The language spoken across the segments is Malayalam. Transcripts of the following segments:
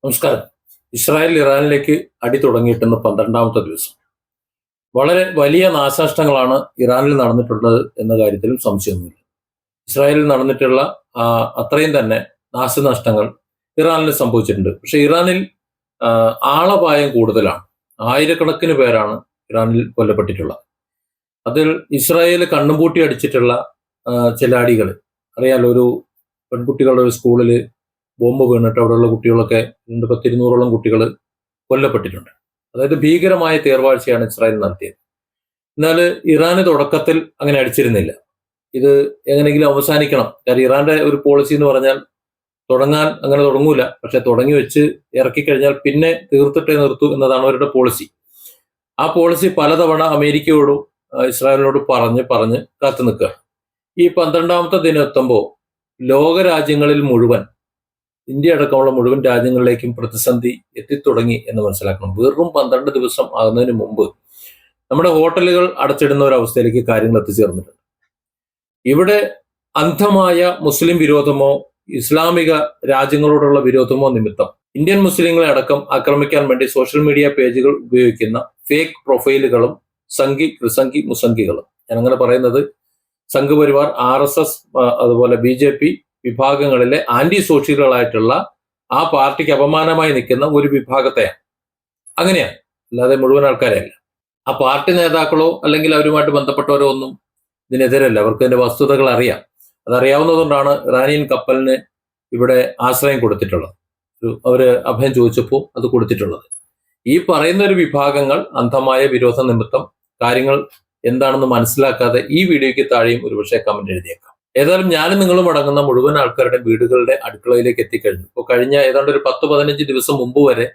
നമസ്കാരം. ഇസ്രായേൽ ഇറാനിലേക്ക് അടി തുടങ്ങിയിട്ടെന്ന് 12ാമത്തെ ദിവസം. വളരെ വലിയ നാശനഷ്ടങ്ങളാണ് ഇറാനിൽ നടന്നിട്ടുള്ളത് എന്ന കാര്യത്തിലും സംശയമൊന്നുമില്ല. ഇസ്രായേലിൽ നടന്നിട്ടുള്ള അത്രയും തന്നെ നാശനഷ്ടങ്ങൾ ഇറാനിൽ സംഭവിച്ചിട്ടുണ്ട്. പക്ഷെ ഇറാനിൽ ആളപായം കൂടുതലാണ്. ആയിരക്കണക്കിന് പേരാണ് ഇറാനിൽ കൊല്ലപ്പെട്ടിട്ടുള്ളത്. അതിൽ ഇസ്രായേൽ കണ്ണുപൂട്ടി അടിച്ചിട്ടുള്ള ചില അടികൾ അറിയാലോ. ഒരു പെൺകുട്ടികളുടെ ഒരു സ്കൂളിൽ ബോംബ് വീണിട്ട് അവിടെയുള്ള കുട്ടികളൊക്കെ 200-200ഓളം കുട്ടികൾ കൊല്ലപ്പെട്ടിട്ടുണ്ട്. അതായത് ഭീകരമായ തേർവാഴ്ചയാണ് ഇസ്രായേൽ നടത്തിയത്. എന്നാൽ ഇറാന് തുടക്കത്തിൽ അങ്ങനെ അടിച്ചിരുന്നില്ല. ഇത് എങ്ങനെയെങ്കിലും അവസാനിക്കണം. കാരണം ഇറാന്റെ ഒരു പോളിസി എന്ന് പറഞ്ഞാൽ തുടങ്ങാൻ അങ്ങനെ തുടങ്ങൂല, പക്ഷെ തുടങ്ങി വെച്ച് ഇറക്കി കഴിഞ്ഞാൽ പിന്നെ തീർത്തിട്ടേ നിർത്തൂ എന്നതാണ് അവരുടെ പോളിസി. ആ പോളിസി പലതവണ അമേരിക്കയോടും ഇസ്രായേലിനോട് പറഞ്ഞ് കാത്തു നിൽക്കുക. ഈ 12ാമത്തെ ദിനം എത്തുമ്പോൾ ലോകരാജ്യങ്ങളിൽ മുഴുവൻ, ഇന്ത്യ അടക്കമുള്ള മുഴുവൻ രാജ്യങ്ങളിലേക്കും പ്രതിസന്ധി എത്തിത്തുടങ്ങി എന്ന് മനസ്സിലാക്കണം. വെറും 12 ദിവസം ആകുന്നതിന് മുമ്പ് നമ്മുടെ ഹോട്ടലുകൾ അടച്ചിടുന്ന ഒരു അവസ്ഥയിലേക്ക് കാര്യങ്ങൾ എത്തിച്ചേർന്നിട്ടുണ്ട്. ഇവിടെ അന്ധമായ മുസ്ലിം വിരോധമോ ഇസ്ലാമിക രാജ്യങ്ങളോടുള്ള വിരോധമോ നിമിത്തം ഇന്ത്യൻ മുസ്ലിങ്ങളെ അടക്കം ആക്രമിക്കാൻ വേണ്ടി സോഷ്യൽ മീഡിയ പേജുകൾ ഉപയോഗിക്കുന്ന ഫേക്ക് പ്രൊഫൈലുകളും സംഘി മുസംഘികളും, ഞാൻ അങ്ങനെ പറയുന്നത് സംഘ് പരിവാർ, RSS, അതുപോലെ BJP വിഭാഗങ്ങളിലെ ആന്റി സോഷ്യലുകളായിട്ടുള്ള ആ പാർട്ടിക്ക് അപമാനമായി നിൽക്കുന്ന ഒരു വിഭാഗത്തെയാണ്. അങ്ങനെയാണ്, അല്ലാതെ മുഴുവൻ ആൾക്കാരെയല്ല. ആ പാർട്ടി നേതാക്കളോ അല്ലെങ്കിൽ അവരുമായിട്ട് ബന്ധപ്പെട്ടവരോ ഒന്നും ഇതിനെതിരല്ല. അവർക്ക് അതിന്റെ വസ്തുതകൾ അറിയാം. അതറിയാവുന്നതുകൊണ്ടാണ് ഇറാനിയൻ കപ്പലിന് ഇവിടെ ആശ്രയം കൊടുത്തിട്ടുള്ളത്. അവര് അഭയം ചോദിച്ചപ്പോൾ അത് കൊടുത്തിട്ടുള്ളത്. ഈ പറയുന്ന ഒരു വിഭാഗങ്ങൾ അന്ധമായ വിരോധ നിമിത്തം കാര്യങ്ങൾ എന്താണെന്ന് മനസ്സിലാക്കാതെ ഈ വീഡിയോയ്ക്ക് താഴെയും ഒരുപക്ഷെ കമന്റ് എഴുതിയേക്കാം. ഏതായാലും ഞാനും നിങ്ങളും അടങ്ങുന്ന മുഴുവൻ ആൾക്കാരുടെ വീടുകളുടെ അടുക്കളയിലേക്ക് എത്തിക്കഴിഞ്ഞു. ഇപ്പോൾ കഴിഞ്ഞ ഏതാണ്ട് ഒരു 10-15 ദിവസം മുമ്പ് വരെ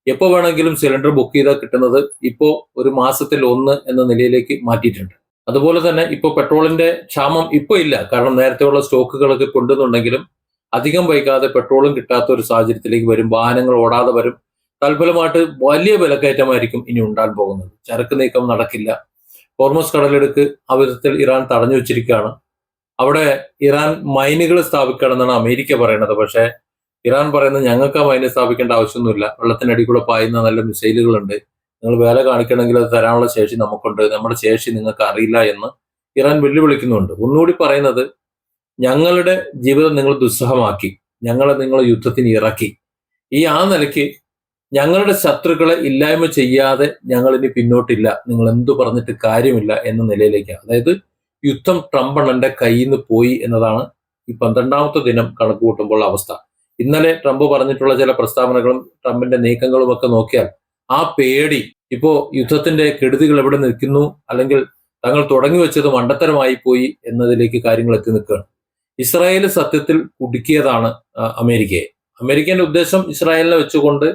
എപ്പോൾ വേണമെങ്കിലും സിലിണ്ടർ ബുക്ക് ചെയ്താൽ കിട്ടുന്നത് ഇപ്പോൾ ഒരു മാസത്തിൽ 1 എന്ന നിലയിലേക്ക് മാറ്റിയിട്ടുണ്ട്. അതുപോലെ തന്നെ ഇപ്പോൾ പെട്രോളിന്റെ ക്ഷാമം ഇപ്പോൾ ഇല്ല. കാരണം നേരത്തെയുള്ള സ്റ്റോക്കുകളൊക്കെ കൊണ്ടുവന്നുണ്ടെങ്കിലും അധികം വൈകാതെ പെട്രോളും കിട്ടാത്ത ഒരു സാഹചര്യത്തിലേക്ക് വരും. വാഹനങ്ങൾ ഓടാതെ വരും. തൽഫലമായിട്ട് വലിയ വിലക്കയറ്റമായിരിക്കും ഇനി ഉണ്ടാകാൻ പോകുന്നത്. ചരക്ക് നീക്കം നടക്കില്ല. ഹോർമസ് കടലെടുക്ക് ആ വിധത്തിൽ ഇറാൻ തടഞ്ഞു വെച്ചിരിക്കുകയാണ്. അവിടെ ഇറാൻ മൈനുകൾ സ്ഥാപിക്കണമെന്നാണ് അമേരിക്ക പറയുന്നത്. പക്ഷേ ഇറാൻ പറയുന്നത് ഞങ്ങൾക്ക് ആ മൈന് സ്ഥാപിക്കേണ്ട ആവശ്യമൊന്നുമില്ല. വെള്ളത്തിനടി കൂടെ പായുന്ന നല്ല മിസൈലുകളുണ്ട്. നിങ്ങൾ വേല കാണിക്കണമെങ്കിൽ അത് തരാനുള്ള ശേഷി നമുക്കുണ്ട്. നമ്മുടെ ശേഷി നിങ്ങൾക്ക് അറിയില്ല എന്ന് ഇറാൻ വെല്ലുവിളിക്കുന്നുണ്ട്. ഒന്നുകൂടി പറയുന്നത്, ഞങ്ങളുടെ ജീവിതം നിങ്ങൾ ദുസ്സഹമാക്കി, നിങ്ങൾ യുദ്ധത്തിന് ഇറക്കി. ആ നിലയ്ക്ക് ഞങ്ങളുടെ ശത്രുക്കളെ ഇല്ലായ്മ ചെയ്യാതെ ഞങ്ങൾ ഇനി പിന്നോട്ടില്ല, നിങ്ങൾ എന്തു പറഞ്ഞിട്ട് കാര്യമില്ല എന്ന നിലയിലേക്ക്. അതായത് യുദ്ധം ട്രംപ് കയ്യിൽ നിന്ന് പോയി എന്നതാണ് ഈ 12ാമത്തെ ദിനം കണക്ക് കൂട്ടുമ്പോൾ അവസ്ഥ. ഇന്നലെ ട്രംപ് പറഞ്ഞിട്ടുള്ള ചില പ്രസ്താവനകളും ട്രംപിന്റെ നീക്കങ്ങളും ഒക്കെ നോക്കിയാൽ ആ പേടി, ഇപ്പോ യുദ്ധത്തിന്റെ കെടുതികൾ എവിടെ നിൽക്കുന്നു, അല്ലെങ്കിൽ തങ്ങൾ തുടങ്ങി വെച്ചത് മണ്ടത്തരമായി പോയി എന്നതിലേക്ക് കാര്യങ്ങൾ എത്തി നിൽക്കുകയാണ്. ഇസ്രായേൽ സത്യത്തിൽ കുടുക്കിയതാണ് അമേരിക്കയെ. അമേരിക്കന്റെ ഉദ്ദേശം ഇസ്രായേലിനെ വെച്ചുകൊണ്ട്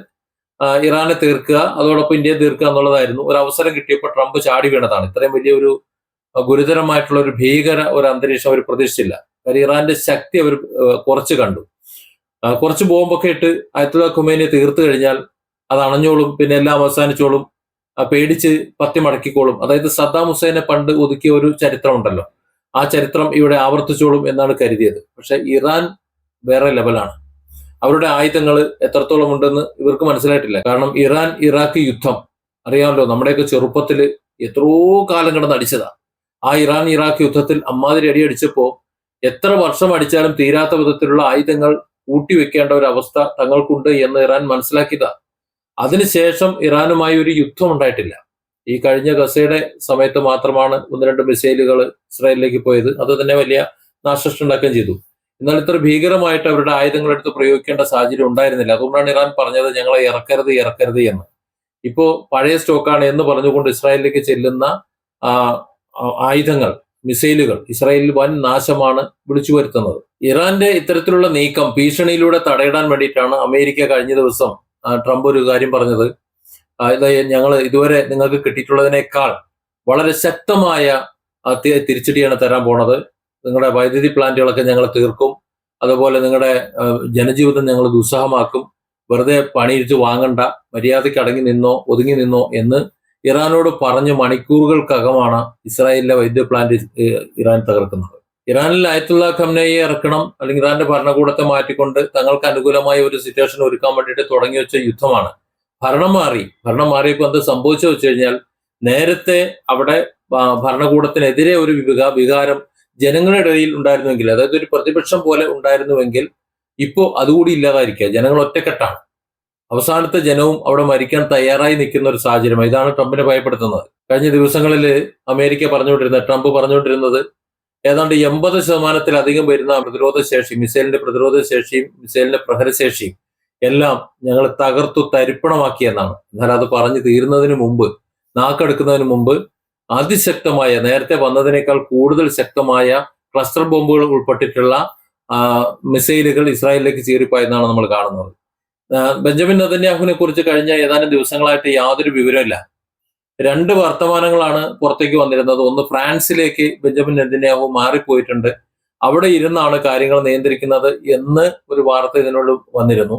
ഇറാനെ തീർക്കുക, അതോടൊപ്പം ഇന്ത്യയെ തീർക്കുക എന്നുള്ളതായിരുന്നു. ഒരു അവസരം കിട്ടിയപ്പോൾ ട്രംപ് ചാടി വീണതാണ്. ഇത്രയും വലിയ ഒരു ഗുരുതരമായിട്ടുള്ള ഒരു ഭീകര ഒരു അന്തരീക്ഷം അവർ പ്രതീക്ഷിച്ചില്ല. കാര്യം ഇറാന്റെ ശക്തി അവർ കുറച്ച് കണ്ടു. കുറച്ച് ബോംബൊക്കെ ഇട്ട് അയത്തുള്ള ഖുമൈനിയെ തീർത്തു കഴിഞ്ഞാൽ അത് അണഞ്ഞോളും, പിന്നെ എല്ലാം അവസാനിച്ചോളും, പേടിച്ച് പത്തി മടക്കിക്കോളും. അതായത് സദ്ദാം ഹുസൈനെ പണ്ട് ഒതുക്കിയ ഒരു ചരിത്രം ഉണ്ടല്ലോ, ആ ചരിത്രം ഇവിടെ ആവർത്തിച്ചോളും എന്നാണ് കരുതിയത്. പക്ഷെ ഇറാൻ വേറെ ലെവലാണ്. അവരുടെ ആയുധങ്ങൾ എത്രത്തോളം ഉണ്ടെന്ന് ഇവർക്ക് മനസ്സിലായിട്ടില്ല. കാരണം ഇറാൻ ഇറാഖ് യുദ്ധം അറിയാമല്ലോ, നമ്മുടെയൊക്കെ ചെറുപ്പത്തിൽ എത്രയോ കാലം കിടന്ന് അടിച്ചതാ. ആ ഇറാൻ ഇറാഖ് യുദ്ധത്തിൽ അമ്മാതിരി അടിയടിച്ചപ്പോ എത്ര വർഷം അടിച്ചാലും തീരാത്ത വിധത്തിലുള്ള ആയുധങ്ങൾ കൂട്ടിവെക്കേണ്ട ഒരു അവസ്ഥ തങ്ങൾക്കുണ്ട് എന്ന് ഇറാൻ മനസ്സിലാക്കിയതാ. അതിനുശേഷം ഇറാനുമായി ഒരു യുദ്ധം ഉണ്ടായിട്ടില്ല. ഈ കഴിഞ്ഞ ഗസയുടെ സമയത്ത് മാത്രമാണ് 1-2 മിസൈലുകൾ ഇസ്രായേലിലേക്ക് പോയത്. അത് തന്നെ വലിയ നാശനഷ്ടം ഉണ്ടാക്കുകയും ചെയ്തു. എന്നാൽ ഇത്ര ഭീകരമായിട്ട് അവരുടെ ആയുധങ്ങൾ എടുത്ത് പ്രയോഗിക്കേണ്ട സാഹചര്യം ഉണ്ടായിരുന്നില്ല. അതുകൊണ്ടാണ് ഇറാൻ പറഞ്ഞത് ഞങ്ങളെ ഇറക്കരുത് എന്ന്. ഇപ്പോ പഴയ സ്റ്റോക്കാണ് എന്ന് പറഞ്ഞുകൊണ്ട് ഇസ്രായേലിലേക്ക് ചെല്ലുന്ന ആയുധങ്ങൾ, മിസൈലുകൾ ഇസ്രായേലിൽ വൻ നാശമാണ് വിളിച്ചു വരുത്തുന്നത്. ഇറാന്റെ ഇത്തരത്തിലുള്ള നീക്കം ഭീഷണിയിലൂടെ തടയിടാൻ വേണ്ടിയിട്ടാണ് അമേരിക്ക കഴിഞ്ഞ ദിവസം ട്രംപ് ഒരു കാര്യം പറഞ്ഞത്. ഞങ്ങൾ ഇതുവരെ നിങ്ങൾക്ക് കിട്ടിയിട്ടുള്ളതിനേക്കാൾ വളരെ ശക്തമായ തിരിച്ചടിയാണ് തരാൻ പോണത്. നിങ്ങളുടെ വൈദ്യുതി പ്ലാന്റുകളൊക്കെ ഞങ്ങൾ തീർക്കും, അതുപോലെ നിങ്ങളുടെ ജനജീവിതം ഞങ്ങൾ ദുസ്സഹമാക്കും, വെറുതെ പണിയിരിച്ച് വാങ്ങണ്ട, മര്യാദയ്ക്ക് ഒതുങ്ങി നിന്നോ എന്ന് ഇറാനോട് പറഞ്ഞ് മണിക്കൂറുകൾക്കകമാണ് ഇസ്രായേലിലെ വൈദ്യുത പ്ലാന്റ് ഇറാൻ തകർക്കുന്നത്. ഇറാനിൽ ആയത്തുള്ള ഖംനയെ ഇറക്കണം, അല്ലെങ്കിൽ ഇറാന്റെ ഭരണകൂടത്തെ മാറ്റിക്കൊണ്ട് തങ്ങൾക്ക് അനുകൂലമായ ഒരു സിറ്റുവേഷൻ ഒരുക്കാൻ വേണ്ടിയിട്ട് തുടങ്ങി വെച്ച യുദ്ധമാണ്. ഭരണം മാറിയപ്പോൾ എന്ത് സംഭവിച്ചു വെച്ച് കഴിഞ്ഞാൽ, നേരത്തെ അവിടെ ഭരണകൂടത്തിനെതിരെ ഒരു വികാരം ജനങ്ങളുടെ ഇടയിൽ ഉണ്ടായിരുന്നുവെങ്കിൽ, അതായത് ഒരു പ്രതിപക്ഷം പോലെ ഉണ്ടായിരുന്നുവെങ്കിൽ, ഇപ്പോ അതുകൂടി ഇല്ലാതായിരിക്കുക. ജനങ്ങൾ ഒറ്റക്കെട്ടാണ്. അവസാനത്തെ ജനവും അവിടെ മരിക്കാൻ തയ്യാറായി നിൽക്കുന്ന ഒരു സാഹചര്യം. ഇതാണ് ട്രംപിനെ ഭയപ്പെടുത്തുന്നത്. കഴിഞ്ഞ ദിവസങ്ങളിൽ ട്രംപ് പറഞ്ഞുകൊണ്ടിരുന്നത് ഏതാണ്ട് 80% വരുന്ന പ്രതിരോധ ശേഷി, മിസൈലിന്റെ പ്രതിരോധ ശേഷിയും മിസൈലിന്റെ പ്രഹരശേഷിയും എല്ലാം ഞങ്ങൾ തകർത്തു തരിപ്പണമാക്കി എന്നാണ്. എന്നാൽ അത് പറഞ്ഞു തീരുന്നതിന് മുമ്പ്, നാക്കെടുക്കുന്നതിന് മുമ്പ് അതിശക്തമായ, നേരത്തെ വന്നതിനേക്കാൾ കൂടുതൽ ശക്തമായ ക്ലസ്റ്റർ ബോംബുകൾ ഉൾപ്പെട്ടിട്ടുള്ള മിസൈലുകൾ ഇസ്രായേലിലേക്ക് ചീറിപ്പായെന്നാണ് നമ്മൾ കാണുന്നത്. ബെഞ്ചമിൻ നെതന്യാഹുവിനെ കുറിച്ച് കഴിഞ്ഞ ഏതാനും ദിവസങ്ങളായിട്ട് യാതൊരു വിവരമില്ല. 2 വർത്തമാനങ്ങളാണ് പുറത്തേക്ക് വന്നിരുന്നത്. ഒന്ന്, ഫ്രാൻസിലേക്ക് ബെഞ്ചമിൻ നെതന്യാഹു മാറിപ്പോയിട്ടുണ്ട്, അവിടെ ഇരുന്നാണ് കാര്യങ്ങൾ നിയന്ത്രിക്കുന്നത് എന്ന് ഒരു വാർത്ത ഇതിനോട് വന്നിരുന്നു.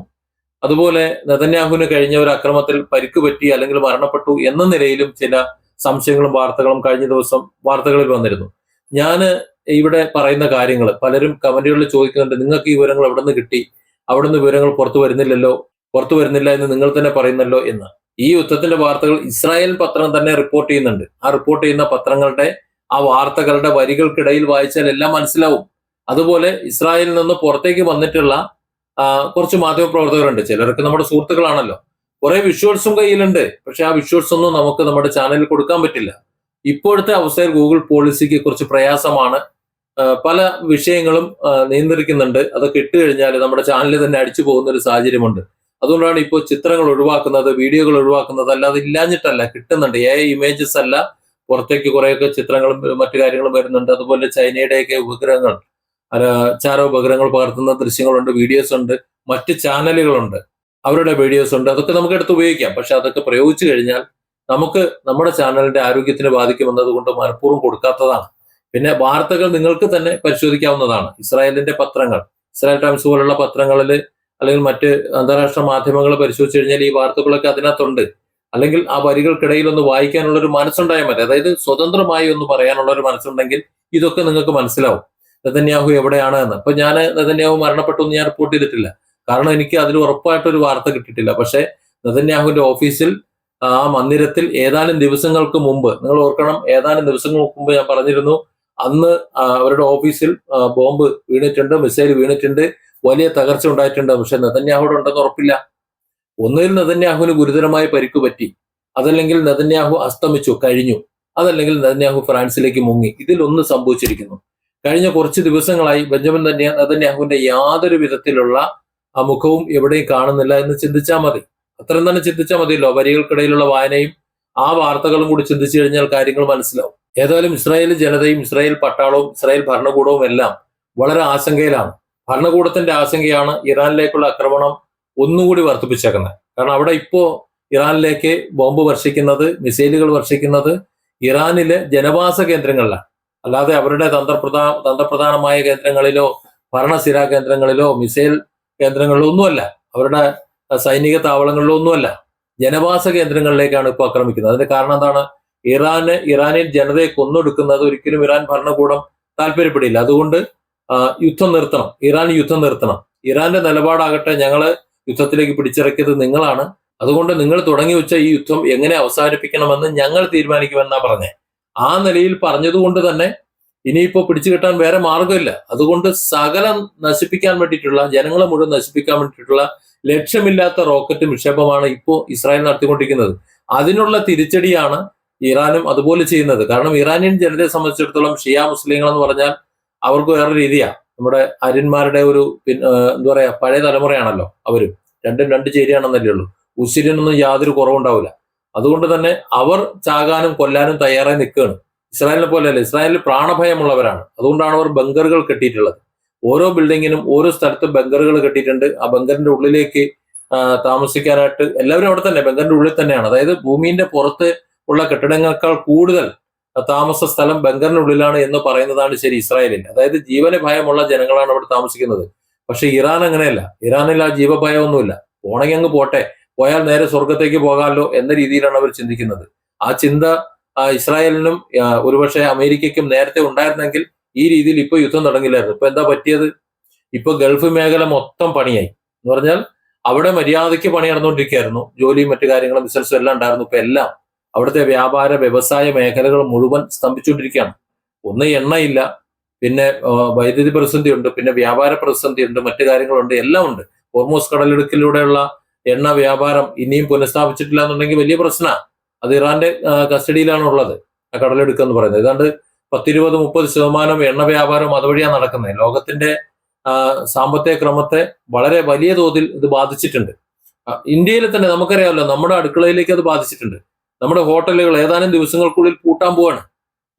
അതുപോലെ നെതന്യാഹുവിന് കഴിഞ്ഞ ഒരു അക്രമത്തിൽ പരിക്ക് പറ്റി അല്ലെങ്കിൽ മരണപ്പെട്ടു എന്ന നിലയിലും ചില സംശയങ്ങളും വാർത്തകളും കഴിഞ്ഞ ദിവസം വാർത്തകളിൽ വന്നിരുന്നു. ഞാൻ ഇവിടെ പറയുന്ന കാര്യങ്ങൾ പലരും കമന്റുകളിൽ ചോദിക്കുന്നുണ്ട്, നിങ്ങൾക്ക് ഈ വിവരങ്ങൾ എവിടെ നിന്ന് കിട്ടി? അവിടുന്ന് വിവരങ്ങൾ പുറത്തു വരുന്നില്ല എന്ന് നിങ്ങൾ തന്നെ പറയുന്നല്ലോ എന്ന്. ഈ യുദ്ധത്തിന്റെ വാർത്തകൾ ഇസ്രായേൽ പത്രം തന്നെ റിപ്പോർട്ട് ചെയ്യുന്നുണ്ട്. ആ റിപ്പോർട്ട് ചെയ്യുന്ന പത്രങ്ങളുടെ ആ വാർത്തകളുടെ വരികൾക്കിടയിൽ വായിച്ചാൽ എല്ലാം മനസ്സിലാവും. അതുപോലെ ഇസ്രായേലിൽ നിന്ന് പുറത്തേക്ക് വന്നിട്ടുള്ള കുറച്ച് മാധ്യമപ്രവർത്തകരുണ്ട്. ചിലർക്ക് നമ്മുടെ സുഹൃത്തുക്കളാണല്ലോ. കുറെ വിഷ്വൽസും കയ്യിലുണ്ട്. പക്ഷെ ആ വിഷ്വൽസ് ഒന്നും നമുക്ക് നമ്മുടെ ചാനലിൽ കൊടുക്കാൻ പറ്റില്ല. ഇപ്പോഴത്തെ അവസ്ഥയിൽ ഗൂഗിൾ പോളിസിക്ക് കുറച്ച് പ്രയാസമാണ്. പല വിഷയങ്ങളും നിയന്ത്രിക്കുന്നുണ്ട്. അതൊക്കെ ഇട്ട് കഴിഞ്ഞാൽ നമ്മുടെ ചാനലിൽ തന്നെ അടിച്ചു പോകുന്ന ഒരു സാഹചര്യമുണ്ട്. അതുകൊണ്ടാണ് ഇപ്പോൾ ചിത്രങ്ങൾ ഒഴിവാക്കുന്നത്, വീഡിയോകൾ ഒഴിവാക്കുന്നത്. അല്ലാതെ ഇല്ലാഞ്ഞിട്ടല്ല, കിട്ടുന്നുണ്ട്. ഇമേജസ് അല്ല, പുറത്തേക്ക് കുറേയൊക്കെ ചിത്രങ്ങളും മറ്റു കാര്യങ്ങളും വരുന്നുണ്ട്. അതുപോലെ ചൈനയുടെയൊക്കെ ഉപഗ്രഹങ്ങൾ, ചാരോപഗ്രഹങ്ങൾ പകർത്തുന്ന ദൃശ്യങ്ങളുണ്ട്, വീഡിയോസ് ഉണ്ട്, മറ്റ് ചാനലുകളുണ്ട്, അവരുടെ വീഡിയോസ് ഉണ്ട്. അതൊക്കെ നമുക്ക് എടുത്ത് ഉപയോഗിക്കാം. പക്ഷെ അതൊക്കെ പ്രയോഗിച്ചു കഴിഞ്ഞാൽ നമുക്ക് നമ്മുടെ ചാനലിന്റെ ആരോഗ്യത്തിന് ബാധിക്കുമെന്നത് കൊണ്ട് മനഃപൂർവ്വം കൊടുക്കാത്തതാണ്. പിന്നെ വാർത്തകൾ നിങ്ങൾക്ക് തന്നെ പരിശോധിക്കാവുന്നതാണ്. ഇസ്രായേലിന്റെ പത്രങ്ങൾ, ഇസ്രായേൽ ടൈംസ് പോലുള്ള പത്രങ്ങളിൽ അല്ലെങ്കിൽ മറ്റ് അന്താരാഷ്ട്ര മാധ്യമങ്ങൾ പരിശോധിച്ചു കഴിഞ്ഞാൽ ഈ വാർത്തകളൊക്കെ അതിനകത്തുണ്ട്. അല്ലെങ്കിൽ ആ വരികൾക്കിടയിൽ ഒന്ന് വായിക്കാനുള്ള ഒരു മനസ്സുണ്ടായാൽ മതി. അതായത് സ്വതന്ത്രമായി ഒന്ന് പറയാനുള്ള ഒരു മനസ്സുണ്ടെങ്കിൽ ഇതൊക്കെ നിങ്ങൾക്ക് മനസ്സിലാവും. നെതന്യാഹു എവിടെയാണ് എന്ന്. ഇപ്പൊ ഞാൻ നെതന്യാഹു മരണപ്പെട്ടു എന്ന് ഞാൻ റിപ്പോർട്ട് ചെയ്തിട്ടില്ല. കാരണം എനിക്ക് അതിൽ ഉറപ്പായിട്ടൊരു വാർത്ത കിട്ടിയിട്ടില്ല. പക്ഷെ നെതന്യാഹുവിന്റെ ഓഫീസിൽ, ആ മന്ദിരത്തിൽ ഏതാനും ദിവസങ്ങൾക്ക് മുമ്പ്, നിങ്ങൾ ഓർക്കണം, ഏതാനും ദിവസങ്ങൾക്ക് മുമ്പ് ഞാൻ പറഞ്ഞിരുന്നു, അന്ന് അവരുടെ ഓഫീസിൽ ബോംബ് വീണിട്ടുണ്ട്, മിസൈൽ വീണിട്ടുണ്ട്, വലിയ തകർച്ച ഉണ്ടായിട്ടുണ്ട്. പക്ഷെ നെതന്യാഹുവിടെ ഉണ്ടെന്ന് ഉറപ്പില്ല. ഒന്നുകിൽ നെതന്യാഹുവിന് ഗുരുതരമായ പരിക്ക് പറ്റി, അതല്ലെങ്കിൽ നെതന്യാഹു അസ്തമിച്ചു കഴിഞ്ഞു, അതല്ലെങ്കിൽ നെതന്യാഹു ഫ്രാൻസിലേക്ക് മുങ്ങി. ഇതിലൊന്ന് സംഭവിച്ചിരിക്കുന്നു. കഴിഞ്ഞ കുറച്ച് ദിവസങ്ങളായി ബെഞ്ചമിൻ നെതന്യാഹുവിന്റെ യാതൊരു വിധത്തിലുള്ള മുഖവും എവിടെയും കാണുന്നില്ല എന്ന് ചിന്തിച്ചാൽ മതി. അത്രയും തന്നെ ചിന്തിച്ചാൽ മതിയല്ലോ. വരികൾക്കിടയിലുള്ള വായനയും ആ വാർത്തകളും കൂടി ചിന്തിച്ചു കഴിഞ്ഞാൽ കാര്യങ്ങൾ മനസ്സിലാവും. ഏതായാലും ഇസ്രായേൽ ജനതയും ഇസ്രായേൽ പട്ടാളവും ഇസ്രായേൽ ഭരണകൂടവും എല്ലാം വളരെ ആശങ്കയിലാണ്. ഭരണകൂടത്തിന്റെ ആശങ്കയാണ് ഇറാനിലേക്കുള്ള ആക്രമണം ഒന്നുകൂടി വർദ്ധിപ്പിച്ചേക്കുന്നത്. കാരണം അവിടെ ഇപ്പോ ഇറാനിലേക്ക് ബോംബ് വർഷിക്കുന്നത്, മിസൈലുകൾ വർഷിക്കുന്നത് ഇറാനിലെ ജനവാസ കേന്ദ്രങ്ങളിലാണ്. അല്ലാതെ അവരുടെ തന്ത്രപ്രധാനമായ കേന്ദ്രങ്ങളിലോ ഭരണസ്ഥിരാ കേന്ദ്രങ്ങളിലോ മിസൈൽ കേന്ദ്രങ്ങളിലോ ഒന്നുമല്ല, അവരുടെ സൈനിക താവളങ്ങളിലോ ഒന്നുമല്ല, ജനവാസ കേന്ദ്രങ്ങളിലേക്കാണ് ഇപ്പോൾ ആക്രമിക്കുന്നത്. അതിന്റെ കാരണം എന്താണ്? ഇറാനിൽ ജനതയെ കൊന്നൊടുക്കുന്നത് ഒരിക്കലും ഇറാൻ ഭരണകൂടം താല്പര്യപ്പെടില്ല. അതുകൊണ്ട് യുദ്ധം നിർത്തണം. ഇറാന്റെ നിലപാടാകട്ടെ, ഞങ്ങള് യുദ്ധത്തിലേക്ക് പിടിച്ചിറക്കിയത് നിങ്ങളാണ്, അതുകൊണ്ട് നിങ്ങൾ തുടങ്ങി വെച്ച ഈ യുദ്ധം എങ്ങനെ അവസാനിപ്പിക്കണമെന്ന് ഞങ്ങൾ തീരുമാനിക്കുമെന്നാ പറഞ്ഞേ. ആ നിലയിൽ പറഞ്ഞതുകൊണ്ട് തന്നെ ഇനിയിപ്പോ പിടിച്ചു കിട്ടാൻ വേറെ മാർഗമില്ല. അതുകൊണ്ട് സകലം നശിപ്പിക്കാൻ വേണ്ടിയിട്ടുള്ള, ജനങ്ങളെ മുഴുവൻ നശിപ്പിക്കാൻ വേണ്ടിയിട്ടുള്ള ലക്ഷ്യമില്ലാത്ത റോക്കറ്റ് നിക്ഷേപമാണ് ഇപ്പോൾ ഇസ്രായേൽ നടത്തിക്കൊണ്ടിരിക്കുന്നത്. അതിനുള്ള തിരിച്ചടിയാണ് ഇറാനും അതുപോലെ ചെയ്യുന്നത്. കാരണം ഇറാനിയൻ ജനതയെ സംബന്ധിച്ചിടത്തോളം ഷിയ മുസ്ലിങ്ങൾ എന്ന് പറഞ്ഞാൽ അവർക്ക് വേറെ രീതിയാണ്. നമ്മുടെ അര്യന്മാരുടെ ഒരു എന്താ പറയാ, പഴയ തലമുറയാണല്ലോ അവരും. രണ്ടും രണ്ട് ചേരിയാണെന്നല്ലേ ഉള്ളൂ. ഉസിരിനൊന്നും യാതൊരു കുറവുണ്ടാവില്ല. അതുകൊണ്ട് തന്നെ അവർ ചാകാനും കൊല്ലാനും തയ്യാറായി നിൽക്കുകയാണ്. ഇസ്രായേലിനെ പോലെയല്ല, ഇസ്രായേലിൽ പ്രാണഭയമുള്ളവരാണ്. അതുകൊണ്ടാണ് അവർ ബങ്കറുകൾ കെട്ടിയിട്ടുള്ളത്. ഓരോ ബിൽഡിങ്ങിനും ഓരോ സ്ഥലത്തും ബങ്കറുകൾ കെട്ടിയിട്ടുണ്ട്. ആ ബങ്കറിന്റെ ഉള്ളിലേക്ക് താമസിക്കാനായിട്ട് എല്ലാവരും അവിടെ തന്നെ, ബങ്കറിന്റെ ഉള്ളിൽ തന്നെയാണ്. അതായത് ഭൂമിന്റെ പുറത്ത് ഉള്ള കെട്ടിടങ്ങളെക്കാൾ കൂടുതൽ താമസ സ്ഥലം ബങ്കറിനുള്ളിലാണ് എന്ന് പറയുന്നതാണ് ശരി ഇസ്രായേലിൽ. അതായത് ജീവന ഭയമുള്ള ജനങ്ങളാണ് അവിടെ താമസിക്കുന്നത്. പക്ഷെ ഇറാൻ അങ്ങനെയല്ല. ഇറാനിൽ ആ ജീവഭയമൊന്നുമില്ല. പോണെങ്കിൽ അങ്ങ് പോട്ടെ, പോയാൽ നേരെ സ്വർഗത്തേക്ക് പോകാമല്ലോ എന്ന രീതിയിലാണ് അവർ ചിന്തിക്കുന്നത്. ആ ചിന്ത ഇസ്രായേലിനും ഒരുപക്ഷെ അമേരിക്കയ്ക്കും നേരത്തെ ഉണ്ടായിരുന്നെങ്കിൽ ഈ രീതിയിൽ ഇപ്പൊ യുദ്ധം തുടങ്ങില്ലായിരുന്നു. ഇപ്പൊ എന്താ പറ്റിയത്? ഇപ്പൊ ഗൾഫ് മേഖല മൊത്തം പണിയായി എന്ന് പറഞ്ഞാൽ അവിടെ മര്യാദയ്ക്ക് പണി നടന്നുകൊണ്ടിരിക്കുകയായിരുന്നു. ജോലിയും മറ്റു കാര്യങ്ങളും ബിസിനസ്സും എല്ലാം ഉണ്ടായിരുന്നു. ഇപ്പൊ എല്ലാം അവിടുത്തെ വ്യാപാര വ്യവസായ മേഖലകൾ മുഴുവൻ സ്തംഭിച്ചുകൊണ്ടിരിക്കുകയാണ്. ഒന്ന് എണ്ണയില്ല, പിന്നെ വൈദ്യുതി പ്രതിസന്ധി ഉണ്ട്, പിന്നെ വ്യാപാര പ്രതിസന്ധി ഉണ്ട്, മറ്റു കാര്യങ്ങളുണ്ട്, എല്ലാം ഉണ്ട്. ഹോർമൂസ് കടലിടുക്കിലൂടെയുള്ള എണ്ണ വ്യാപാരം ഇനിയും പുനഃസ്ഥാപിച്ചിട്ടില്ല എന്നുണ്ടെങ്കിൽ വലിയ പ്രശ്നമാണ്. അത് ഇറാന്റെ കസ്റ്റഡിയിലാണ് ഉള്ളത് ആ കടലെടുക്കുക എന്ന് പറയുന്നത്. ഏതാണ്ട് 10-20-30% എണ്ണ വ്യാപാരം അതുവഴിയാണ് നടക്കുന്നത്. ലോകത്തിന്റെ സാമ്പത്തിക ക്രമത്തെ വളരെ വലിയ തോതിൽ ഇത് ബാധിച്ചിട്ടുണ്ട്. ഇന്ത്യയിൽ തന്നെ നമുക്കറിയാമല്ലോ, നമ്മുടെ അടുക്കളയിലേക്ക് അത് ബാധിച്ചിട്ടുണ്ട്. നമ്മുടെ ഹോട്ടലുകൾ ഏതാനും ദിവസങ്ങൾക്കുള്ളിൽ പൂട്ടാൻ പോവാണ്.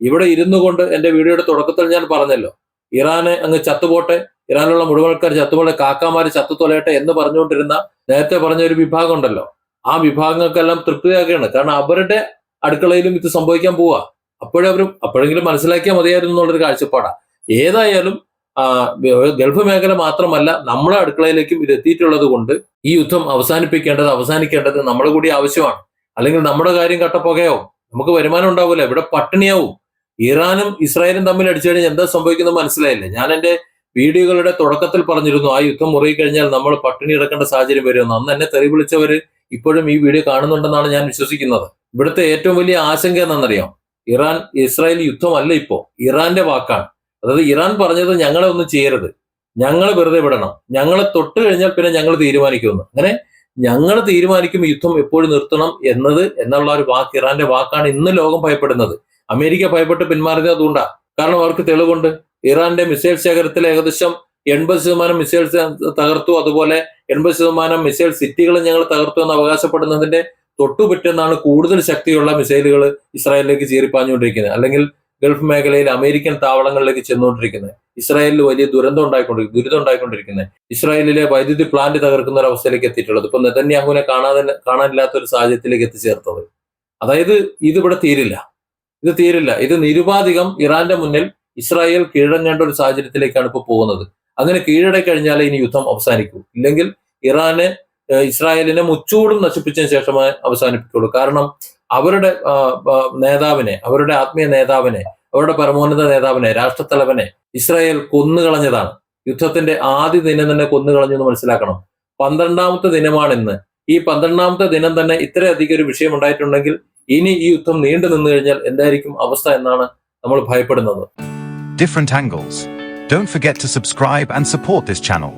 ഇവിടെ ഇരുന്നു കൊണ്ട് എന്റെ വീഡിയോയുടെ തുടക്കത്തിൽ ഞാൻ പറഞ്ഞല്ലോ, ഇറാന് അങ്ങ് ചത്തുപോട്ടെ, ഇറാനിലുള്ള മുഴുവൻ ആൾക്കാർ ചത്തുപോലെ, കാക്കാമാര് ചത്തുതൊലയട്ടെ എന്ന് പറഞ്ഞുകൊണ്ടിരുന്ന നേരത്തെ പറഞ്ഞ ഒരു വിഭാഗം ഉണ്ടല്ലോ, ആ വിഭാഗങ്ങൾക്കെല്ലാം തൃപ്തിയാക്കുകയാണ്. കാരണം അവരുടെ അടുക്കളയിലും ഇത് സംഭവിക്കാൻ പോവാ. അപ്പോഴെങ്കിലും മനസ്സിലാക്കിയാൽ മതിയായിരുന്നു എന്നുള്ളൊരു കാഴ്ചപ്പാടാ. ഏതായാലും ഗൾഫ് മേഖല മാത്രമല്ല, നമ്മുടെ അടുക്കളയിലേക്കും ഇത് എത്തിയിട്ടുള്ളത് കൊണ്ട് ഈ യുദ്ധം അവസാനിക്കേണ്ടത് നമ്മുടെ കൂടി ആവശ്യമാണ്. അല്ലെങ്കിൽ നമ്മുടെ കാര്യം കട്ടപ്പുകയാവും, നമുക്ക് വരുമാനം ഉണ്ടാവില്ല, ഇവിടെ പട്ടിണിയാവും. ഇറാനും ഇസ്രായേലും തമ്മിൽ അടിച്ചു കഴിഞ്ഞാൽ എന്താ സംഭവിക്കുന്നത് മനസ്സിലായില്ലേ? ഞാൻ എന്റെ വീഡിയോകളുടെ തുടക്കത്തിൽ പറഞ്ഞിരുന്നു, ആ യുദ്ധം മുറുകിക്കഴിഞ്ഞാൽ നമ്മൾ പട്ടിണി കിടക്കേണ്ട സാഹചര്യം വരുമെന്ന്. അന്ന് എന്നെ തെറി വിളിച്ചവര് ഇപ്പോഴും ഈ വീഡിയോ കാണുന്നുണ്ടെന്നാണ് ഞാൻ വിശ്വസിക്കുന്നത്. ഇവിടുത്തെ ഏറ്റവും വലിയ ആശങ്ക എന്താണെന്നറിയാം? ഇറാൻ ഇസ്രായേൽ യുദ്ധമല്ല, ഇപ്പോ ഇറാന്റെ വാക്കാണ്. അതായത് ഇറാൻ പറഞ്ഞത് ഞങ്ങളെ ഒന്നും ചെയ്യരുത്, ഞങ്ങളെ വെറുതെ വിടണം, ഞങ്ങളെ തൊട്ട് കഴിഞ്ഞാൽ പിന്നെ ഞങ്ങൾ തീരുമാനിക്കുമെന്ന്. അങ്ങനെ ഞങ്ങൾ തീരുമാനിക്കും യുദ്ധം എപ്പോഴും നിർത്തണം എന്നുള്ള ഒരു വാക്ക്, ഇറാന്റെ വാക്കാണ് ഇന്ന് ലോകം ഭയപ്പെടുന്നത്. അമേരിക്ക ഭയപ്പെട്ട് പിന്മാറിയത് അതുകൊണ്ടാണ്. കാരണം അവർക്ക് തെളിവുണ്ട്. ഇറാന്റെ മിസൈൽ ശേഖരത്തിൽ ഏകദേശം 80% മിസൈൽസ് തകർത്തു, അതുപോലെ 80% മിസൈൽ സിറ്റികളും ഞങ്ങൾ തകർത്തു എന്ന് അവകാശപ്പെടുന്നതിന്റെ തൊട്ടുപറ്റുന്നാണ് കൂടുതൽ ശക്തിയുള്ള മിസൈലുകൾ ഇസ്രായേലിലേക്ക് ചീറിപ്പാഞ്ഞുകൊണ്ടിരിക്കുന്നത്, അല്ലെങ്കിൽ ഗൾഫ് മേഖലയിൽ അമേരിക്കൻ താവളങ്ങളിലേക്ക് ചെന്നുകൊണ്ടിരിക്കുന്നത്. ഇസ്രായേലിൽ വലിയ ദുരന്തം ഉണ്ടായിക്കൊണ്ടിരിക്കുന്നത്. ഇസ്രായേലിലെ വൈദ്യുതി പ്ലാന്റ് തകർക്കുന്ന ഒരു അവസ്ഥയിലേക്ക് എത്തിയിട്ടുള്ളത്. ഇപ്പൊ നെതന്യാഹുവിനെ കാണാനില്ലാത്ത ഒരു സാഹചര്യത്തിലേക്ക് എത്തിച്ചേർത്തത്. അതായത് ഇതിവിടെ തീരില്ല. ഇത് നിരുപാധികം ഇറാന്റെ മുന്നിൽ ഇസ്രായേൽ കീഴടങ്ങേണ്ട ഒരു സാഹചര്യത്തിലേക്കാണ് ഇപ്പോൾ പോകുന്നത്. അങ്ങനെ കീഴടക്കി കഴിഞ്ഞാലേ ഇനി യുദ്ധം അവസാനിക്കൂ. ഇല്ലെങ്കിൽ ഇറാന് ഇസ്രായേലിനെ മുച്ചൂടും നശിപ്പിച്ചതിന് ശേഷമേ അവസാനിപ്പിക്കുള്ളൂ. കാരണം അവരുടെ നേതാവിനെ, അവരുടെ ആത്മീയ നേതാവിനെ, അവരുടെ പരമോന്നത നേതാവിനെ, രാഷ്ട്രത്തലവനെ ഇസ്രായേൽ കൊന്നുകളഞ്ഞതാണ്. യുദ്ധത്തിന്റെ ആദ്യ ദിനം തന്നെ കൊന്നുകളഞ്ഞു എന്ന് മനസ്സിലാക്കണം. 12ാമത്തെ ദിനമാണ് ഇന്ന്. ഈ 12ാമത്തെ ദിനം തന്നെ ഇത്രയധികം ഒരു വിഷയം ഉണ്ടായിട്ടുണ്ടെങ്കിൽ ഇനി ഈ യുദ്ധം നീണ്ടു നിന്നു കഴിഞ്ഞാൽ എന്തായിരിക്കും അവസ്ഥ എന്നാണ് നമ്മൾ ഭയപ്പെടുന്നത്. Different angles. Don't forget to subscribe and support this channel.